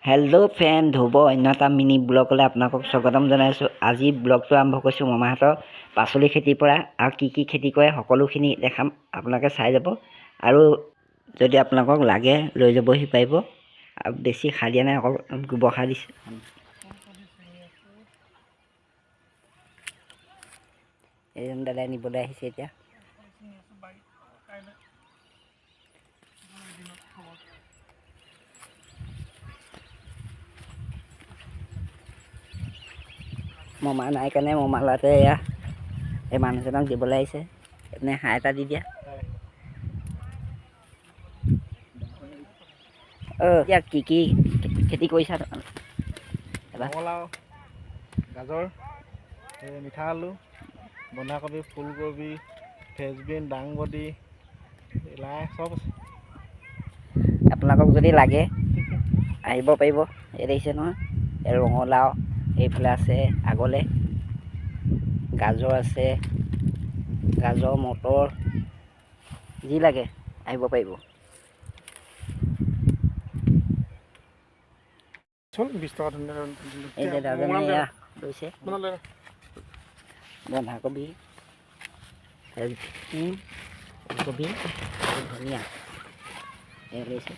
Hello' friend, Dhruv অন্য এটা mini ব্লগলৈ আপোনালোকক স্বাগতম জনাইছোঁ। আজি ব্লগটো আৰম্ভ কৰিছোঁ মামাহঁতৰ পাচলি খেতিৰ পৰা। আৰু কি কি খেতি কৰে সকলোখিনি দেখাম, আপোনালোকে চাই যাব। আৰু যদি আপোনালোকক লাগে লৈ যাবহি পাৰিব। আৰু বেছি সাৰ দিয়া নাই, অকল গোবৰ সাৰ দিছোঁ। এইজন দাদাই নিবলৈ আহিছে এতিয়া। মমা নাই কাৰণে মমা ল'ৰাটোৱে এয়া এই মানুহজনক দিবলৈ আহিছে। এনে হাঁহ এটা দি দিয়া। এতিয়া কি কি খেতি কৰিছা? ৰঙালাও, গাজৰ, মিঠা আলু, বন্ধাকবি, ফুলকবি, ফ্ৰেঞ্চবিন, দাংবডি, লাই চব আছে। আপোনালোকক যদি লাগে আহিব পাৰিব। এই দেখিছে নহয়, এই ৰঙালাও এইফালে আছে, আগলৈ গাজৰ আছে, গাজৰ, মটৰ যি লাগে আহিব পাৰিব। 20 টকা এই যে দাদাজনে এয়া লৈছে বন্ধাকবি, ফুলকবি, ধনিয়া এই লৈছে।